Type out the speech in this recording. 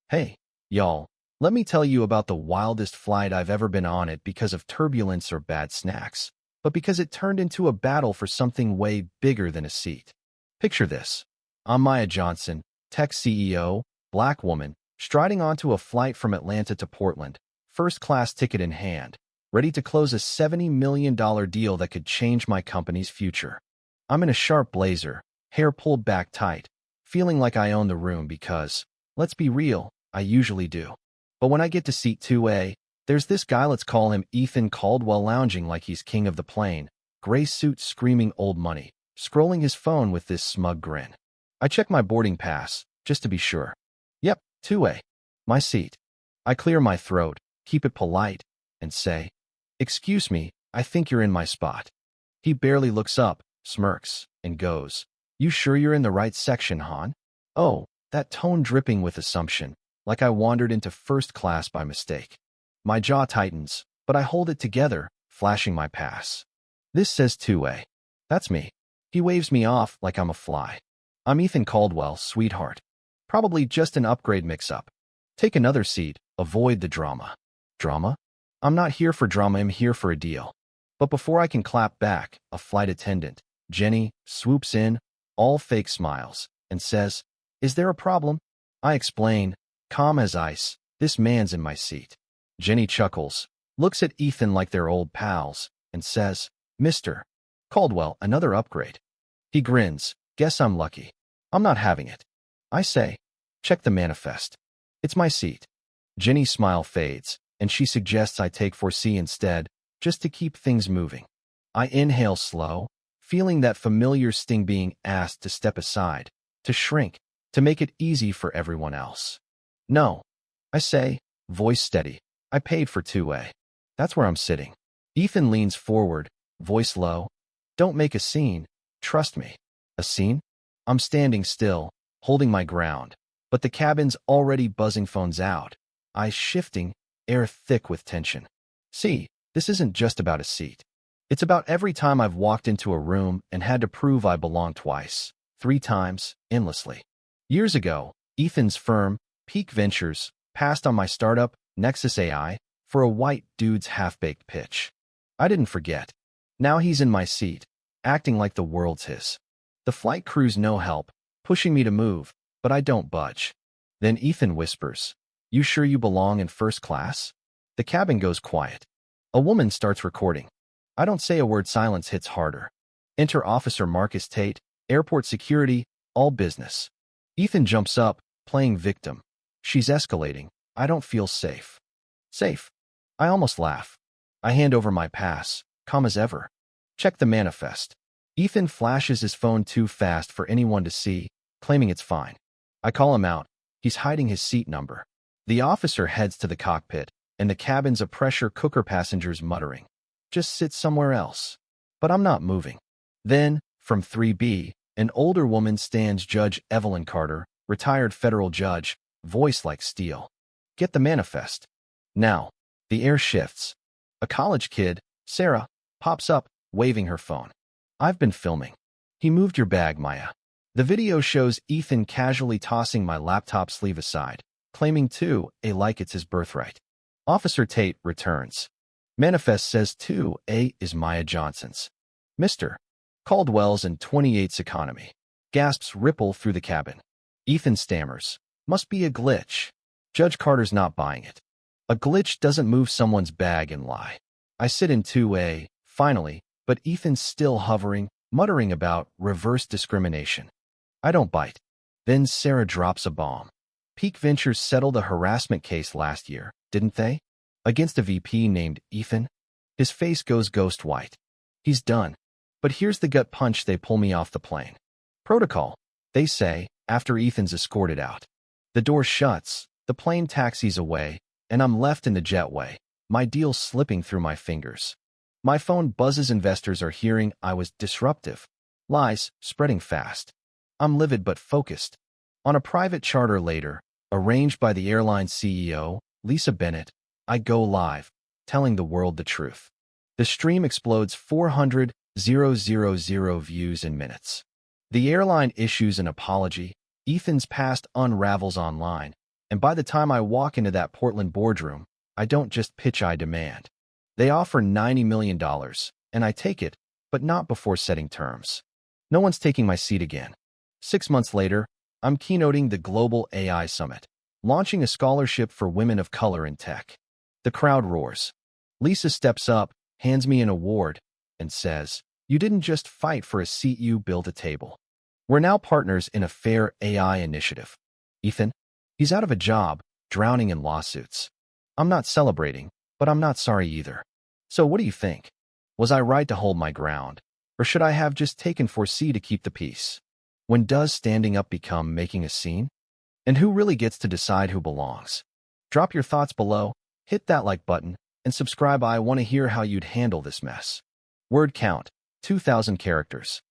Hey, y'all, let me tell you about the wildest flight I've ever been on it because of turbulence or bad snacks, but because it turned into a battle for something way bigger than a seat. Picture this. I'm Maya Johnson, tech CEO, black woman, striding onto a flight from Atlanta to Portland, first-class ticket in hand, ready to close a $70 million deal that could change my company's future. I'm in a sharp blazer, hair pulled back tight, feeling like I own the room because, let's be real, I usually do. But when I get to seat 2A, there's this guy, let's call him Ethan Caldwell, lounging like he's king of the plane, gray suit screaming old money, scrolling his phone with this smug grin. I check my boarding pass, just to be sure. Yep, 2A. My seat. I clear my throat, keep it polite, and say, "Excuse me, I think you're in my spot." He barely looks up, smirks, and goes, "You sure you're in the right section, hon?" Oh, that tone dripping with assumption, like I wandered into first class by mistake. My jaw tightens, but I hold it together, flashing my pass. This says 2A. That's me. He waves me off like I'm a fly. I'm Ethan Caldwell, sweetheart. Probably just an upgrade mix-up. Take another seat, avoid the drama. Drama? I'm not here for drama, I'm here for a deal. But before I can clap back, a flight attendant, Jenny, swoops in, all fake smiles, and says, "Is there a problem?" I explain, calm as ice, "This man's in my seat." Jenny chuckles, looks at Ethan like they're old pals, and says, "Mr. Caldwell, another upgrade." He grins, "Guess I'm lucky. I'm not having it." I say, "Check the manifest. It's my seat." Jenny's smile fades, and she suggests I take 4C instead, just to keep things moving. I inhale slow, feeling that familiar sting, being asked to step aside, to shrink, to make it easy for everyone else. "No," I say, voice steady. "I paid for 2A. That's where I'm sitting." Ethan leans forward, voice low. "Don't make a scene. Trust me." A scene? I'm standing still, holding my ground, but the cabin's already buzzing, phones out, eyes shifting, air thick with tension. See, this isn't just about a seat. It's about every time I've walked into a room and had to prove I belong twice, 3 times, endlessly. Years ago, Ethan's firm, Peak Ventures, passed on my startup, Nexus AI, for a white dude's half-baked pitch. I didn't forget. Now he's in my seat, acting like the world's his. The flight crew's no help, pushing me to move, but I don't budge. Then Ethan whispers, "You sure you belong in first class?" The cabin goes quiet. A woman starts recording. I don't say a word, silence hits harder. Enter Officer Marcus Tate, airport security, all business. Ethan jumps up, playing victim. She's escalating. I don't feel safe. Safe. I almost laugh. I hand over my pass, calm as ever. Check the manifest. Ethan flashes his phone too fast for anyone to see, claiming it's fine. I call him out. He's hiding his seat number. The officer heads to the cockpit, and the cabin's a pressure cooker, passengers muttering, "Just sit somewhere else." But I'm not moving. Then, from 3B, an older woman stands, Judge Evelyn Carter, retired federal judge, voice like steel. "Get the manifest." Now, the air shifts. A college kid, Sarah, pops up, waving her phone. "I've been filming." "He moved your bag, Maya." The video shows Ethan casually tossing my laptop sleeve aside, claiming 2A like it's his birthright. Officer Tate returns. "Manifest says 2A is Maya Johnson's. Mr. Caldwell's in 28's economy." Gasps ripple through the cabin. Ethan stammers, "Must be a glitch." Judge Carter's not buying it. A glitch doesn't move someone's bag and lie. I sit in 2A, finally, but Ethan's still hovering, muttering about reverse discrimination. I don't bite. Then Sarah drops a bomb. Peak Ventures settled a harassment case last year, didn't they? Against a VP named Ethan? His face goes ghost white. He's done. But here's the gut punch: they pull me off the plane. Protocol, they say, after Ethan's escorted out. The door shuts, the plane taxis away, and I'm left in the jetway, my deal slipping through my fingers. My phone buzzes. Investors are hearing I was disruptive. Lies spreading fast. I'm livid but focused. On a private charter later, arranged by the airline CEO, Lisa Bennett, I go live, telling the world the truth. The stream explodes, 400,000 views in minutes. The airline issues an apology, Ethan's past unravels online, And by the time I walk into that Portland boardroom, I don't just pitch, I demand. They offer $90 million, and I take it, but not before setting terms. No one's taking my seat again. 6 months later, I'm keynoting the Global AI Summit, launching a scholarship for women of color in tech. The crowd roars. Lisa steps up, hands me an award, and says, "You didn't just fight for a seat, you built a table." We're now partners in a fair AI initiative. Ethan, he's out of a job, drowning in lawsuits. I'm not celebrating, but I'm not sorry either. So what do you think? Was I right to hold my ground? Or should I have just taken 4C to keep the peace? When does standing up become making a scene? And who really gets to decide who belongs? Drop your thoughts below, hit that like button, and subscribe. I want to hear how you'd handle this mess. Word count, 2,000 characters.